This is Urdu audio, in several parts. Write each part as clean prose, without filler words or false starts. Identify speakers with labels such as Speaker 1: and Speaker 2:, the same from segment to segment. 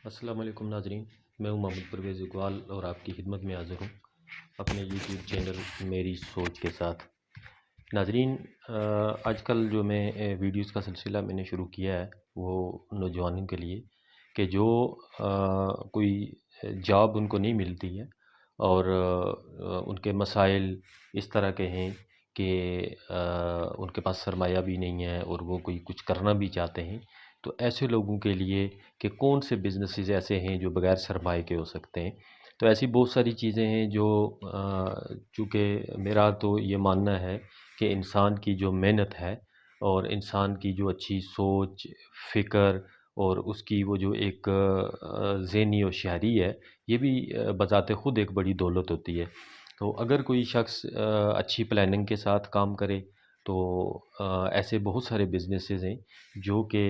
Speaker 1: السلام علیکم ناظرین، میں ہوں محمد پرویز اقبال اور آپ کی خدمت میں حاضر ہوں اپنے یوٹیوب چینل میری سوچ کے ساتھ۔ ناظرین، آج کل جو میں ویڈیوز کا سلسلہ میں نے شروع کیا ہے وہ نوجوانوں کے لیے کہ جو کوئی جاب ان کو نہیں ملتی ہے اور ان کے مسائل اس طرح کے ہیں کہ ان کے پاس سرمایہ بھی نہیں ہے اور وہ کوئی کچھ کرنا بھی چاہتے ہیں، تو ایسے لوگوں کے لیے کہ کون سے بزنسز ایسے ہیں جو بغیر سرمایہ کے ہو سکتے ہیں۔ تو ایسی بہت ساری چیزیں ہیں جو چونکہ میرا تو یہ ماننا ہے کہ انسان کی جو محنت ہے اور انسان کی جو اچھی سوچ، فکر اور اس کی وہ جو ایک ذہنی ہوشیاری ہے، یہ بھی بذات خود ایک بڑی دولت ہوتی ہے۔ تو اگر کوئی شخص اچھی پلاننگ کے ساتھ کام کرے تو ایسے بہت سارے بزنسز ہیں جو کہ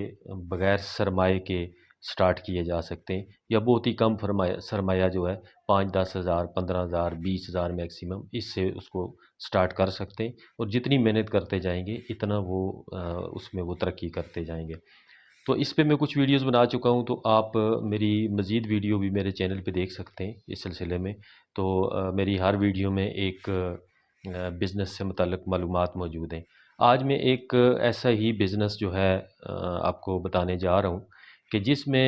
Speaker 1: بغیر سرمایہ کے سٹارٹ کیے جا سکتے ہیں، یا بہت ہی کم سرمایہ جو ہے 5-10 ہزار 15 ہزار 20 ہزار میکسیمم اس سے اس کو سٹارٹ کر سکتے ہیں، اور جتنی محنت کرتے جائیں گے اتنا وہ اس میں وہ ترقی کرتے جائیں گے۔ تو اس پہ میں کچھ ویڈیوز بنا چکا ہوں، تو آپ میری مزید ویڈیو بھی میرے چینل پہ دیکھ سکتے ہیں اس سلسلے میں۔ تو میری ہر ویڈیو میں ایک بزنس سے متعلق معلومات موجود ہیں۔ آج میں ایک ایسا ہی بزنس جو ہے آپ کو بتانے جا رہا ہوں کہ جس میں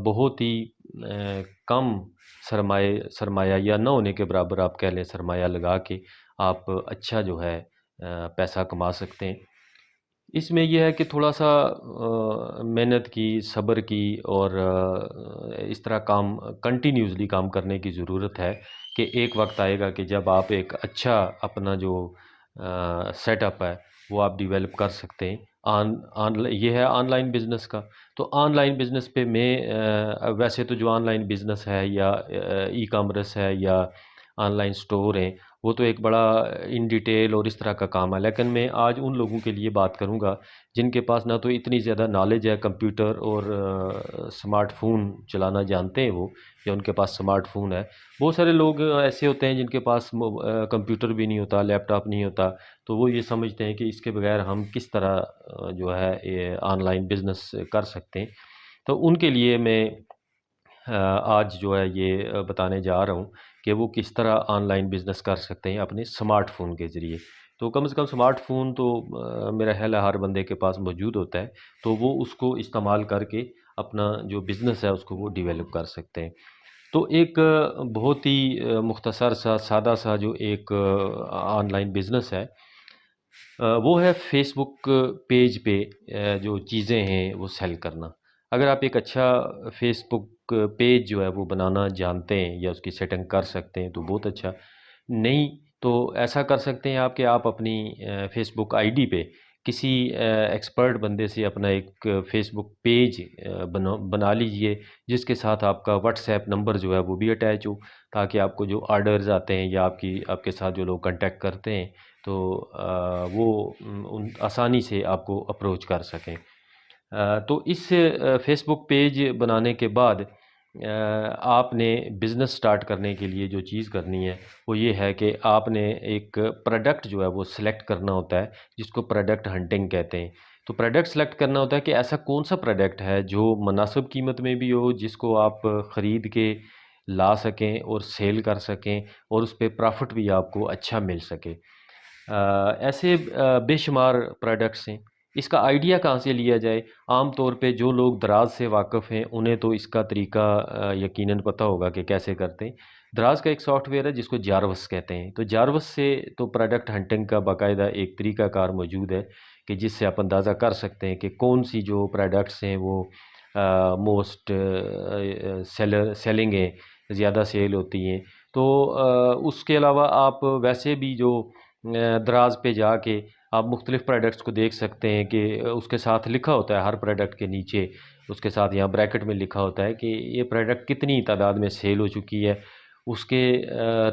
Speaker 1: بہت ہی کم سرمایہ یا نہ ہونے کے برابر آپ کہہ لیں سرمایہ لگا کے آپ اچھا جو ہے پیسہ کما سکتے ہیں۔ اس میں یہ ہے کہ تھوڑا سا محنت کی، صبر کی اور اس طرح کام کنٹینیوسلی کام کرنے کی ضرورت ہے کہ ایک وقت آئے گا کہ جب آپ ایک اچھا اپنا جو سیٹ اپ ہے وہ آپ ڈیولپ کر سکتے ہیں۔ یہ ہے آن لائن بزنس کا۔ تو آن لائن بزنس پہ میں ویسے تو جو آن لائن بزنس ہے یا ای کامرس ہے یا آن لائن سٹور ہیں وہ تو ایک بڑا ان ڈیٹیل اور اس طرح کا کام ہے، لیکن میں آج ان لوگوں کے لیے بات کروں گا جن کے پاس نہ تو اتنی زیادہ نالج ہے کمپیوٹر اور سمارٹ فون چلانا جانتے ہیں وہ، یا ان کے پاس سمارٹ فون ہے۔ بہت سارے لوگ ایسے ہوتے ہیں جن کے پاس کمپیوٹر بھی نہیں ہوتا، لیپ ٹاپ نہیں ہوتا، تو وہ یہ سمجھتے ہیں کہ اس کے بغیر ہم کس طرح جو ہے یہ آن لائن بزنس کر سکتے ہیں۔ تو ان کے لیے میں آج جو ہے یہ بتانے جا رہا ہوں کہ وہ کس طرح آن لائن بزنس کر سکتے ہیں اپنے سمارٹ فون کے ذریعے۔ تو کم سے کم سمارٹ فون تو میرا خیال ہے ہر بندے کے پاس موجود ہوتا ہے، تو وہ اس کو استعمال کر کے اپنا جو بزنس ہے اس کو وہ ڈیولپ کر سکتے ہیں۔ تو ایک بہت ہی مختصر سا سادہ سا جو ایک آن لائن بزنس ہے وہ ہے فیس بک پیج پہ جو چیزیں ہیں وہ سیل کرنا۔ اگر آپ ایک اچھا فیس بک پیج جو ہے وہ بنانا جانتے ہیں یا اس کی سیٹنگ کر سکتے ہیں تو بہت اچھا، نہیں تو ایسا کر سکتے ہیں آپ کہ آپ اپنی فیس بک آئی ڈی پہ کسی ایکسپرٹ بندے سے اپنا ایک فیس بک پیج بنا لیجئے، جس کے ساتھ آپ کا واٹس ایپ نمبر جو ہے وہ بھی اٹیچ ہو، تاکہ آپ کو جو آرڈرز آتے ہیں یا آپ کے ساتھ جو لوگ کنٹیکٹ کرتے ہیں تو وہ آسانی سے آپ کو اپروچ کر سکیں۔ تو اس فیس بک پیج بنانے کے بعد آپ نے بزنس سٹارٹ کرنے کے لیے جو چیز کرنی ہے وہ یہ ہے کہ آپ نے ایک پروڈکٹ جو ہے وہ سلیکٹ کرنا ہوتا ہے، جس کو پروڈکٹ ہنٹنگ کہتے ہیں۔ تو پروڈکٹ سلیکٹ کرنا ہوتا ہے کہ ایسا کون سا پروڈکٹ ہے جو مناسب قیمت میں بھی ہو، جس کو آپ خرید کے لا سکیں اور سیل کر سکیں اور اس پہ پرافٹ بھی آپ کو اچھا مل سکے۔ ایسے بے شمار پروڈکٹس ہیں۔ اس کا آئیڈیا کہاں سے لیا جائے؟ عام طور پہ جو لوگ دراز سے واقف ہیں انہیں تو اس کا طریقہ یقیناً پتہ ہوگا کہ کیسے کرتے ہیں۔ دراز کا ایک سافٹ ویئر ہے جس کو جاروس کہتے ہیں، تو جاروس سے تو پروڈکٹ ہنٹنگ کا باقاعدہ ایک طریقہ کار موجود ہے کہ جس سے آپ اندازہ کر سکتے ہیں کہ کون سی جو پروڈکٹس ہیں وہ موسٹ سیلنگ ہیں، زیادہ سیل ہوتی ہیں۔ تو اس کے علاوہ آپ ویسے بھی جو دراز پہ جا کے آپ مختلف پروڈکٹس کو دیکھ سکتے ہیں کہ اس کے ساتھ لکھا ہوتا ہے ہر پروڈکٹ کے نیچے، اس کے ساتھ یہاں بریکٹ میں لکھا ہوتا ہے کہ یہ پروڈکٹ کتنی تعداد میں سیل ہو چکی ہے، اس کے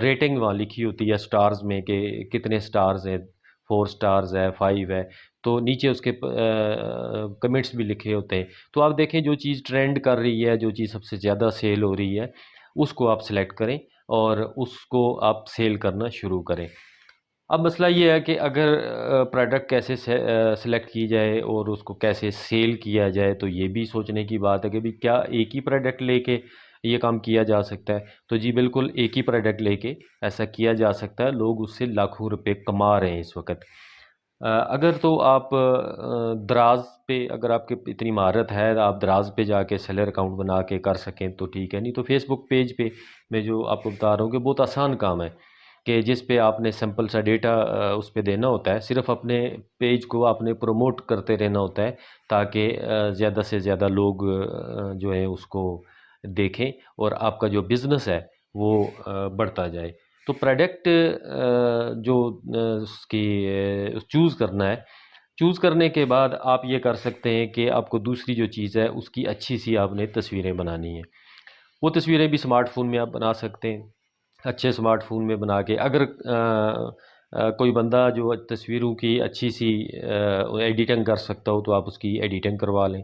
Speaker 1: ریٹنگ وہاں لکھی ہوتی ہے سٹارز میں کہ کتنے سٹارز ہیں، 4 سٹارز ہے، 5 ہے، تو نیچے اس کے کمنٹس بھی لکھے ہوتے ہیں۔ تو آپ دیکھیں جو چیز ٹرینڈ کر رہی ہے، جو چیز سب سے زیادہ سیل ہو رہی ہے، اس کو آپ سلیکٹ کریں اور اس کو آپ سیل کرنا شروع کریں۔ اب مسئلہ یہ ہے کہ اگر پروڈکٹ کیسے سلیکٹ کی جائے اور اس کو کیسے سیل کیا جائے، تو یہ بھی سوچنے کی بات ہے کہ بھی کیا ایک ہی پروڈکٹ لے کے یہ کام کیا جا سکتا ہے؟ تو جی بالکل ایک ہی پروڈکٹ لے کے ایسا کیا جا سکتا ہے، لوگ اس سے لاکھوں روپے کما رہے ہیں اس وقت۔ اگر تو آپ دراز پہ، اگر آپ کے اتنی مہارت ہے آپ دراز پہ جا کے سیلر اکاؤنٹ بنا کے کر سکیں تو ٹھیک ہے، نہیں تو فیس بک پیج پہ میں جو آپ کو بتا رہا ہوں کہ بہت آسان کام ہے کہ جس پہ آپ نے سمپل سا ڈیٹا اس پہ دینا ہوتا ہے، صرف اپنے پیج کو آپ نے پروموٹ کرتے رہنا ہوتا ہے تاکہ زیادہ سے زیادہ لوگ جو ہیں اس کو دیکھیں اور آپ کا جو بزنس ہے وہ بڑھتا جائے۔ تو پروڈکٹ جو اس کی چوز کرنا ہے، چوز کرنے کے بعد آپ یہ کر سکتے ہیں کہ آپ کو دوسری جو چیز ہے اس کی اچھی سی آپ نے تصویریں بنانی ہیں۔ وہ تصویریں بھی سمارٹ فون میں آپ بنا سکتے ہیں، اچھے سمارٹ فون میں بنا کے۔ اگر کوئی بندہ جو تصویروں کی اچھی سی ایڈیٹنگ کر سکتا ہو تو آپ اس کی ایڈیٹنگ کروا لیں،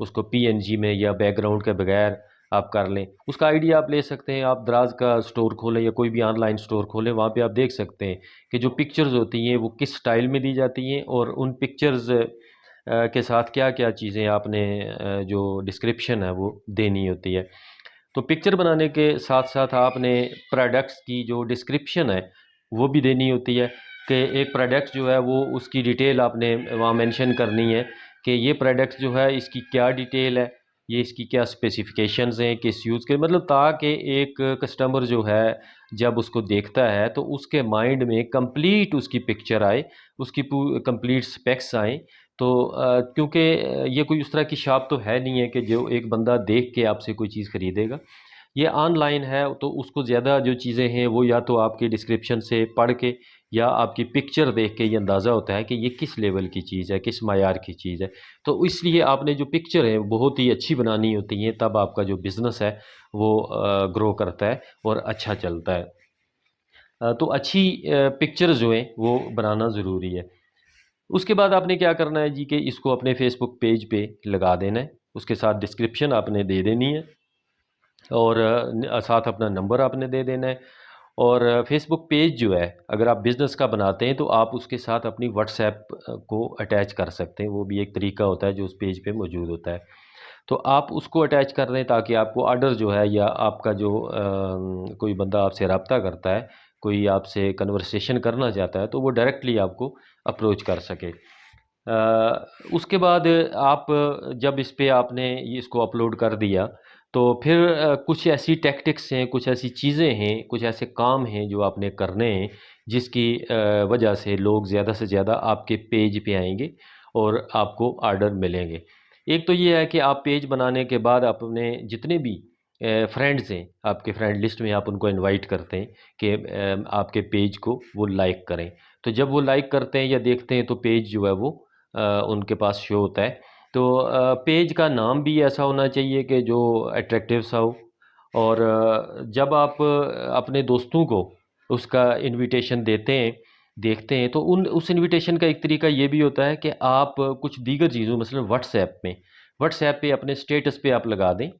Speaker 1: اس کو پی این جی میں یا بیک گراؤنڈ کے بغیر آپ کر لیں۔ اس کا آئیڈیا آپ لے سکتے ہیں، آپ دراز کا سٹور کھولیں یا کوئی بھی آن لائن سٹور کھولیں، وہاں پہ آپ دیکھ سکتے ہیں کہ جو پکچرز ہوتی ہیں وہ کس سٹائل میں دی جاتی ہیں، اور ان پکچرز کے ساتھ کیا کیا چیزیں آپ نے جو ڈسکرپشن ہے وہ دینی ہوتی ہے۔ تو پکچر بنانے کے ساتھ ساتھ آپ نے پروڈکٹس کی جو ڈسکرپشن ہے وہ بھی دینی ہوتی ہے کہ ایک پروڈکٹ جو ہے وہ اس کی ڈیٹیل آپ نے وہاں مینشن کرنی ہے کہ یہ پروڈکٹ جو ہے اس کی کیا ڈیٹیل ہے، یہ اس کی کیا اسپیسیفیکیشنز ہیں، کس یوز کے، مطلب تاکہ ایک کسٹمر جو ہے جب اس کو دیکھتا ہے تو اس کے مائنڈ میں کمپلیٹ اس کی پکچر آئے، اس کی کمپلیٹ سپیکس آئیں۔ تو کیونکہ یہ کوئی اس طرح کی شاپ تو ہے نہیں ہے کہ جو ایک بندہ دیکھ کے آپ سے کوئی چیز خریدے گا، یہ آن لائن ہے، تو اس کو زیادہ جو چیزیں ہیں وہ یا تو آپ کی ڈسکرپشن سے پڑھ کے یا آپ کی پکچر دیکھ کے یہ اندازہ ہوتا ہے کہ یہ کس لیول کی چیز ہے، کس معیار کی چیز ہے۔ تو اس لیے آپ نے جو پکچر ہے بہت ہی اچھی بنانی ہوتی ہیں، تب آپ کا جو بزنس ہے وہ گرو کرتا ہے اور اچھا چلتا ہے۔ تو اچھی پکچر جو ہیں وہ بنانا ضروری ہے۔ اس کے بعد آپ نے کیا کرنا ہے جی کہ اس کو اپنے فیس بک پیج پہ لگا دینا ہے، اس کے ساتھ ڈسکرپشن آپ نے دے دینی ہے، اور ساتھ اپنا نمبر آپ نے دے دینا ہے۔ اور فیس بک پیج جو ہے اگر آپ بزنس کا بناتے ہیں تو آپ اس کے ساتھ اپنی واٹس ایپ کو اٹیچ کر سکتے ہیں، وہ بھی ایک طریقہ ہوتا ہے جو اس پیج پہ موجود ہوتا ہے۔ تو آپ اس کو اٹیچ کر دیں تاکہ آپ کو آرڈر جو ہے یا آپ کا جو کوئی بندہ آپ سے رابطہ کرتا ہے، کوئی آپ سے کنورسیشن کرنا چاہتا ہے تو وہ ڈائریکٹلی آپ کو اپروچ کر سکے۔ اس کے بعد آپ جب اس پہ آپ نے اس کو اپلوڈ کر دیا تو پھر کچھ ایسی ٹیکٹکس ہیں، کچھ ایسی چیزیں ہیں، کچھ ایسے کام ہیں جو آپ نے کرنے ہیں جس کی وجہ سے لوگ زیادہ سے زیادہ آپ کے پیج پہ آئیں گے اور آپ کو آرڈر ملیں گے۔ ایک تو یہ ہے کہ آپ پیج بنانے کے بعد اپنے جتنے بھی فرینڈز ہیں آپ کے فرینڈ لسٹ میں آپ ان کو انوائٹ کرتے ہیں کہ آپ کے پیج کو وہ لائک کریں۔ تو جب وہ لائک کرتے ہیں یا دیکھتے ہیں تو پیج جو ہے وہ ان کے پاس شو ہوتا ہے۔ تو پیج کا نام بھی ایسا ہونا چاہیے کہ جو اٹریکٹیو سا ہو، اور جب آپ اپنے دوستوں کو اس کا انویٹیشن دیتے ہیں، دیکھتے ہیں، تو اس انویٹیشن کا ایک طریقہ یہ بھی ہوتا ہے کہ آپ کچھ دیگر چیزوں مثلا واٹس ایپ پہ اپنے سٹیٹس پہ آپ لگا دیں،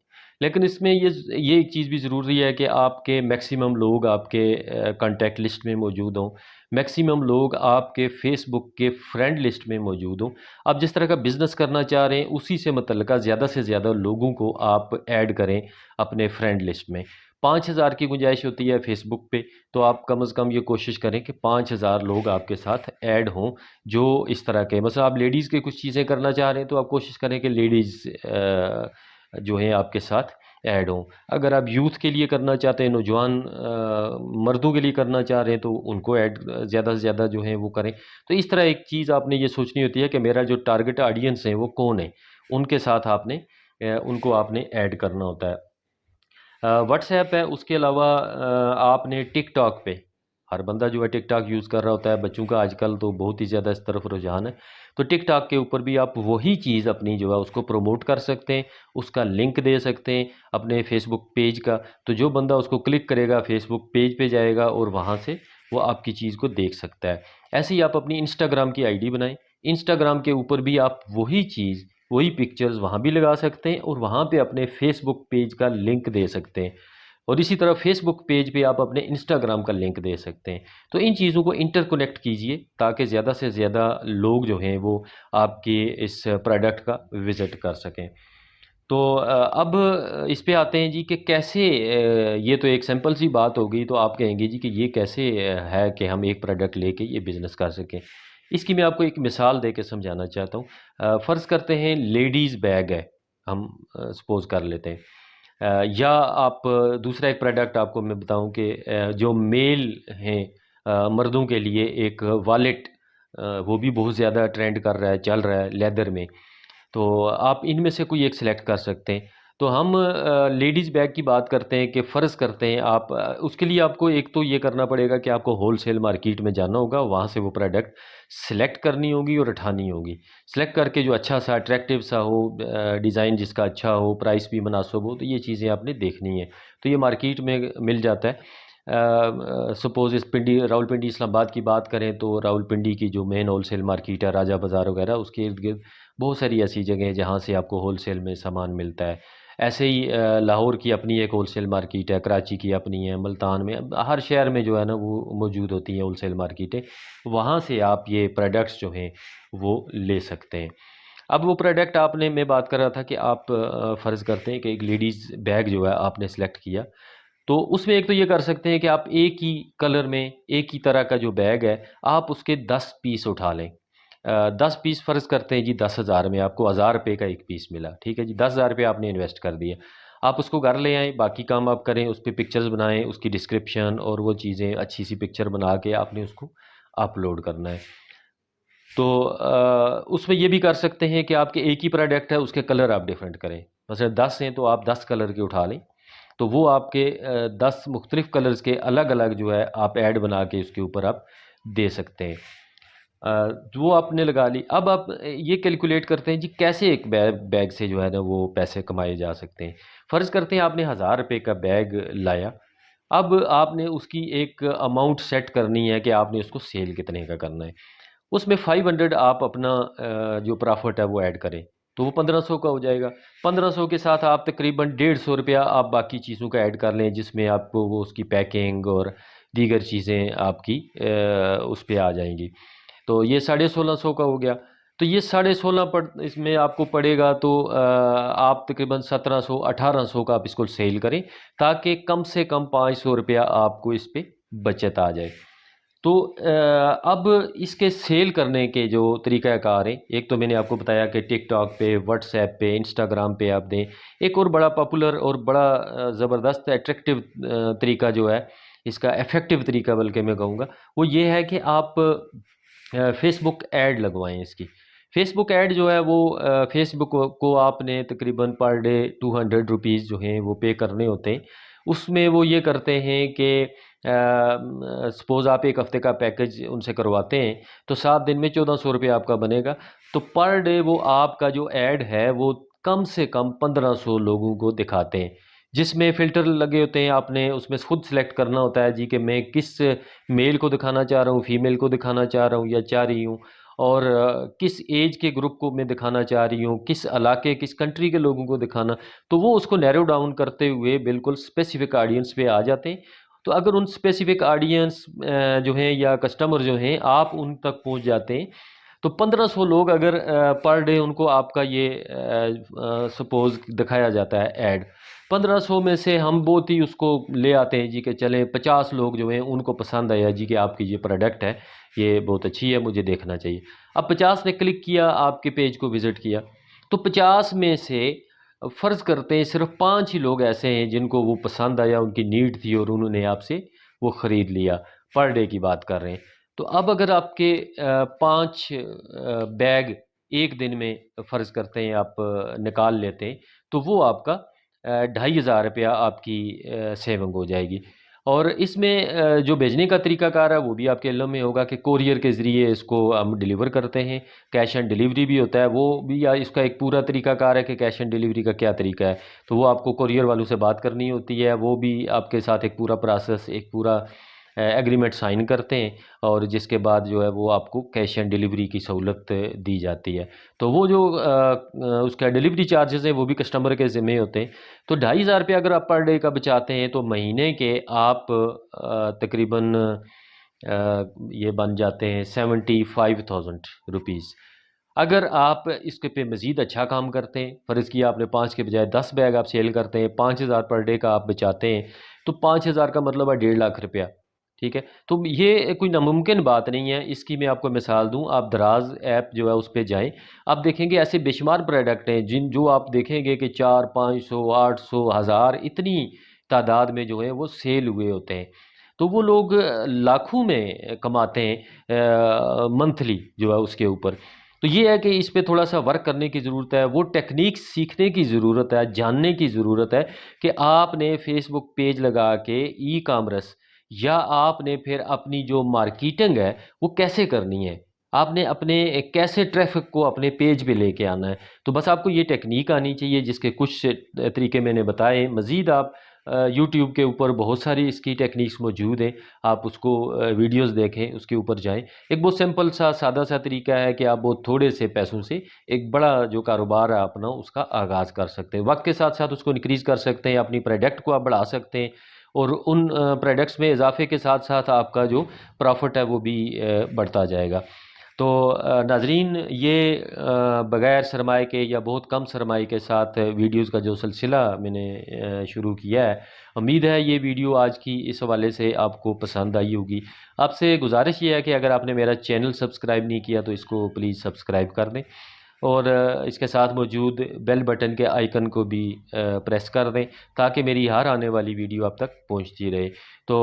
Speaker 1: لیکن اس میں یہ ایک چیز بھی ضروری ہے کہ آپ کے میکسیمم لوگ آپ کے کانٹیکٹ لسٹ میں موجود ہوں، میکسیمم لوگ آپ کے فیس بک کے فرینڈ لسٹ میں موجود ہوں۔ آپ جس طرح کا بزنس کرنا چاہ رہے ہیں اسی سے متعلقہ زیادہ سے زیادہ لوگوں کو آپ ایڈ کریں اپنے فرینڈ لسٹ میں۔ 5000 کی گنجائش ہوتی ہے فیس بک پہ، تو آپ کم از کم یہ کوشش کریں کہ 5000 لوگ آپ کے ساتھ ایڈ ہوں جو اس طرح کے، مثلا آپ لیڈیز کے کچھ چیزیں کرنا چاہ رہے ہیں تو آپ کوشش کریں کہ لیڈیز جو ہیں آپ کے ساتھ ایڈ ہوں۔ اگر آپ یوتھ کے لیے کرنا چاہتے ہیں، نوجوان مردوں کے لیے کرنا چاہ رہے ہیں تو ان کو ایڈ زیادہ سے زیادہ جو ہیں وہ کریں۔ تو اس طرح ایک چیز آپ نے یہ سوچنی ہوتی ہے کہ میرا جو ٹارگٹ آڈینس ہے وہ کون ہے، ان کے ساتھ آپ نے ان کو آپ نے ایڈ کرنا ہوتا ہے۔ واٹس ایپ ہے، اس کے علاوہ آپ نے ٹک ٹاک پہ، ہر بندہ جو ہے ٹک ٹاک یوز کر رہا ہوتا ہے، بچوں کا آج کل تو بہت ہی زیادہ اس طرف رجحان ہے، تو ٹک ٹاک کے اوپر بھی آپ وہی چیز اپنی جو ہے اس کو پروموٹ کر سکتے ہیں، اس کا لنک دے سکتے ہیں اپنے فیس بک پیج کا، تو جو بندہ اس کو کلک کرے گا فیس بک پیج پہ جائے گا اور وہاں سے وہ آپ کی چیز کو دیکھ سکتا ہے۔ ایسے ہی آپ اپنی انسٹاگرام کی آئی ڈی بنائیں، انسٹاگرام کے اوپر بھی آپ وہی چیز، وہی پکچرز وہاں بھی لگا سکتے ہیں اور وہاں پہ اپنے فیس بک پیج کا لنک دے سکتے ہیں۔ اور اسی طرح فیس بک پیج پہ آپ اپنے انسٹاگرام کا لنک دے سکتے ہیں۔ تو ان چیزوں کو انٹر کنیکٹ کیجئے تاکہ زیادہ سے زیادہ لوگ جو ہیں وہ آپ کے اس پروڈکٹ کا وزٹ کر سکیں۔ تو اب اس پہ آتے ہیں جی کہ کیسے، یہ تو ایک سمپل سی بات ہو گئی، تو آپ کہیں گے جی کہ یہ کیسے ہے کہ ہم ایک پروڈکٹ لے کے یہ بزنس کر سکیں۔ اس کی میں آپ کو ایک مثال دے کے سمجھانا چاہتا ہوں۔ فرض کرتے ہیں لیڈیز بیگ ہے، ہم سپوز کر لیتے ہیں، یا آپ دوسرا ایک پروڈکٹ آپ کو میں بتاؤں کہ جو میل ہیں مردوں کے لیے ایک والیٹ، وہ بھی بہت زیادہ ٹرینڈ کر رہا ہے، چل رہا ہے لیدر میں، تو آپ ان میں سے کوئی ایک سلیکٹ کر سکتے ہیں۔ تو ہم لیڈیز بیگ کی بات کرتے ہیں کہ فرض کرتے ہیں آپ، اس کے لیے آپ کو ایک تو یہ کرنا پڑے گا کہ آپ کو ہول سیل مارکیٹ میں جانا ہوگا، وہاں سے وہ پروڈکٹ سلیکٹ کرنی ہوگی اور اٹھانی ہوگی۔ سلیکٹ کر کے جو اچھا سا اٹریکٹیو سا ہو، ڈیزائن جس کا اچھا ہو، پرائس بھی مناسب ہو، تو یہ چیزیں آپ نے دیکھنی ہیں۔ تو یہ مارکیٹ میں مل جاتا ہے۔ سپوز اس راول پنڈی اسلام آباد کی بات کریں تو راول پنڈی کی جو مین ہول سیل مارکیٹ ہے، راجہ بازار وغیرہ، اس کے ارد گرد بہت ساری ایسی جگہیں ہیں جہاں سے آپ کو ہول سیل میں سامان ملتا ہے۔ ایسے ہی لاہور کی اپنی ایک ہول سیل مارکیٹ ہے، کراچی کی اپنی ہے، ملتان میں، ہر شہر میں جو ہے نا وہ موجود ہوتی ہیں ہول سیل مارکیٹیں، وہاں سے آپ یہ پروڈکٹس جو ہیں وہ لے سکتے ہیں۔ اب وہ پروڈکٹ آپ نے، میں بات کر رہا تھا کہ آپ فرض کرتے ہیں کہ ایک لیڈیز بیگ جو ہے آپ نے سلیکٹ کیا، تو اس میں ایک تو یہ کر سکتے ہیں کہ آپ ایک ہی کلر میں ایک ہی طرح کا جو بیگ ہے آپ اس کے 10 پیس اٹھا لیں۔ 10 پیس فرض کرتے ہیں جی 10,000 میں آپ کو 1,000 روپے کا ایک پیس ملا، ٹھیک ہے جی، 10,000 روپے آپ نے انویسٹ کر دیا۔ آپ اس کو گھر لے آئیں، باقی کام آپ کریں، اس پہ پکچرز بنائیں، اس کی ڈسکرپشن اور وہ چیزیں، اچھی سی پکچر بنا کے آپ نے اس کو اپلوڈ کرنا ہے۔ تو اس میں یہ بھی کر سکتے ہیں کہ آپ کے ایک ہی پروڈکٹ ہے، اس کے کلر آپ ڈیفرنٹ کریں، مثلا 10 ہیں تو آپ 10 کلر کے اٹھا لیں، تو وہ آپ کے 10 مختلف کلرز کے الگ الگ جو ہے آپ ایڈ بنا کے اس کے اوپر آپ دے سکتے ہیں۔ وہ آپ نے لگا لی۔ اب آپ یہ کیلکولیٹ کرتے ہیں جی کیسے ایک بیگ سے جو ہے نا وہ پیسے کمائے جا سکتے ہیں۔ فرض کرتے ہیں آپ نے 1,000 روپے کا بیگ لایا، اب آپ نے اس کی ایک اماؤنٹ سیٹ کرنی ہے کہ آپ نے اس کو سیل کتنے کا کرنا ہے۔ اس میں 500 آپ اپنا جو پرافٹ ہے وہ ایڈ کریں تو وہ 1500 کا ہو جائے گا۔ 1500 کے ساتھ آپ تقریباً 150 روپیہ آپ باقی چیزوں کا ایڈ کر لیں، جس میں آپ کو وہ اس کی پیکنگ اور دیگر چیزیں آپ کی اس پہ آ جائیں گی، تو یہ 1650 کا ہو گیا۔ تو یہ 1650 اس میں آپ کو پڑے گا، تو آپ تقریباً 1700 1800 کا آپ اس کو سیل کریں تاکہ کم سے کم 500 روپیہ آپ کو اس پہ بچت آ جائے۔ تو اب اس کے سیل کرنے کے جو طریقہ کار ہیں، ایک تو میں نے آپ کو بتایا کہ ٹک ٹاک پہ، واٹس ایپ پہ، انسٹاگرام پہ آپ دیں۔ ایک اور بڑا پاپولر اور بڑا زبردست اٹریکٹیو طریقہ جو ہے، اس کا ایفیکٹو طریقہ بلکہ میں کہوں گا، وہ یہ ہے کہ آپ فیس بک ایڈ لگوائیں اس کی۔ فیس بک ایڈ جو ہے وہ فیس بک کو آپ نے تقریباً پر ڈے 200 روپیز جو ہیں وہ پے کرنے ہوتے ہیں۔ اس میں وہ یہ کرتے ہیں کہ سپوز آپ ایک ہفتے کا پیکج ان سے کرواتے ہیں تو 7 دن میں 1400 روپے آپ کا بنے گا، تو پر ڈے وہ آپ کا جو ایڈ ہے وہ کم سے کم 1500 لوگوں کو دکھاتے ہیں، جس میں فلٹر لگے ہوتے ہیں۔ آپ نے اس میں خود سلیکٹ کرنا ہوتا ہے جی کہ میں کس میل کو دکھانا چاہ رہا ہوں، فیمیل کو دکھانا چاہ رہا ہوں یا چاہ رہی ہوں، اور کس ایج کے گروپ کو میں دکھانا چاہ رہی ہوں، کس علاقے کس کنٹری کے لوگوں کو دکھانا، تو وہ اس کو نیرو ڈاؤن کرتے ہوئے بالکل اسپیسیفک آڈینس پہ آ جاتے ہیں۔ تو اگر ان اسپیسیفک آڈینس جو ہیں یا کسٹمر جو ہیں آپ ان تک پہنچ جاتے ہیں، تو 1500 لوگ اگر پر ڈے ان کو آپ کا یہ سپوز دکھایا جاتا ہے ایڈ، 1500 میں سے ہم بہت ہی اس کو لے آتے ہیں جی کہ چلیں 50 لوگ جو ہیں ان کو پسند آیا جی کہ آپ کی یہ پروڈکٹ ہے، یہ بہت اچھی ہے، مجھے دیکھنا چاہیے۔ اب 50 نے کلک کیا، آپ کے پیج کو وزٹ کیا، تو 50 میں سے فرض کرتے ہیں صرف 5 ہی لوگ ایسے ہیں جن کو وہ پسند آیا، ان کی نیڈ تھی اور انہوں نے آپ سے وہ خرید لیا۔ پر ڈے کی بات کر رہے ہیں، تو اب اگر آپ کے 5 بیگ ایک دن میں فرض کرتے ہیں آپ نکال لیتے ہیں، تو وہ آپ کا 2500 روپیہ آپ کی سیونگ ہو جائے گی۔ اور اس میں جو بھیجنے کا طریقہ کار ہے وہ بھی آپ کے علم میں ہوگا کہ کوریئر کے ذریعے اس کو ہم ڈیلیور کرتے ہیں، کیش آن ڈیلیوری بھی ہوتا ہے، وہ بھی اس کا ایک پورا طریقہ کار ہے کہ کیش آن ڈیلیوری کا کیا طریقہ ہے، تو وہ آپ کو کوریئر والوں سے بات کرنی ہوتی ہے، وہ بھی آپ کے ساتھ ایک پورا پروسیس، ایک پورا ایگریمنٹ سائن کرتے ہیں اور جس کے بعد جو ہے وہ آپ کو کیش آن ڈیلیوری کی سہولت دی جاتی ہے۔ تو وہ جو اس کا ڈیلیوری چارجز ہیں وہ بھی کسٹمر کے ذمہ ہوتے ہیں۔ تو 2500 روپیہ اگر آپ پر ڈے کا بچاتے ہیں تو مہینے کے آپ تقریباً یہ بن جاتے ہیں 75,000 روپیز۔ اگر آپ اس کے پہ مزید اچھا کام کرتے ہیں، فرض کیا آپ نے 5 کے بجائے 10 بیگ آپ سیل کرتے ہیں، 5000 پر ڈے کا آپ بچاتے ہیں، تو 5000 کا مطلب ہے 1.5 لاکھ روپیہ، ٹھیک ہے۔ تو یہ کوئی ناممکن بات نہیں ہے۔ اس کی میں آپ کو مثال دوں، آپ دراز ایپ جو ہے اس پہ جائیں، آپ دیکھیں گے ایسے بے شمار پروڈکٹ ہیں جو آپ دیکھیں گے کہ 400، 500، 800، 1000 اتنی تعداد میں جو ہے وہ سیل ہوئے ہوتے ہیں۔ تو وہ لوگ لاکھوں میں کماتے ہیں منتھلی جو ہے اس کے اوپر۔ تو یہ ہے کہ اس پہ تھوڑا سا ورک کرنے کی ضرورت ہے، وہ ٹیکنیک سیکھنے کی ضرورت ہے، جاننے کی ضرورت ہے کہ آپ نے فیس بک پیج لگا کے ای کامرس یا آپ نے پھر اپنی جو مارکیٹنگ ہے وہ کیسے کرنی ہے، آپ نے اپنے کیسے ٹریفک کو اپنے پیج پہ لے کے آنا ہے۔ تو بس آپ کو یہ ٹیکنیک آنی چاہیے، جس کے کچھ طریقے میں نے بتائے۔ مزید آپ یوٹیوب کے اوپر بہت ساری اس کی ٹیکنیکس موجود ہیں، آپ اس کو ویڈیوز دیکھیں، اس کے اوپر جائیں۔ ایک بہت سمپل سا سادہ سا طریقہ ہے کہ آپ بہت تھوڑے سے پیسوں سے ایک بڑا جو کاروبار ہے اپنا اس کا آغاز کر سکتے ہیں، وقت کے ساتھ ساتھ اس کو انکریز کر سکتے ہیں، اپنی پروڈکٹ کو آپ بڑھا سکتے ہیں، اور ان پروڈکٹس میں اضافے کے ساتھ ساتھ آپ کا جو پروفٹ ہے وہ بھی بڑھتا جائے گا۔ تو ناظرین، یہ بغیر سرمائے کے یا بہت کم سرمائے کے ساتھ ویڈیوز کا جو سلسلہ میں نے شروع کیا ہے، امید ہے یہ ویڈیو آج کی اس حوالے سے آپ کو پسند آئی ہوگی۔ آپ سے گزارش یہ ہے کہ اگر آپ نے میرا چینل سبسکرائب نہیں کیا تو اس کو پلیز سبسکرائب کر دیں، اور اس کے ساتھ موجود بیل بٹن کے آئیکن کو بھی پریس کر دیں تاکہ میری ہر آنے والی ویڈیو آپ تک پہنچتی رہے۔ تو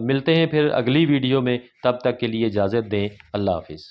Speaker 1: ملتے ہیں پھر اگلی ویڈیو میں، تب تک کے لیے اجازت دیں، اللہ حافظ۔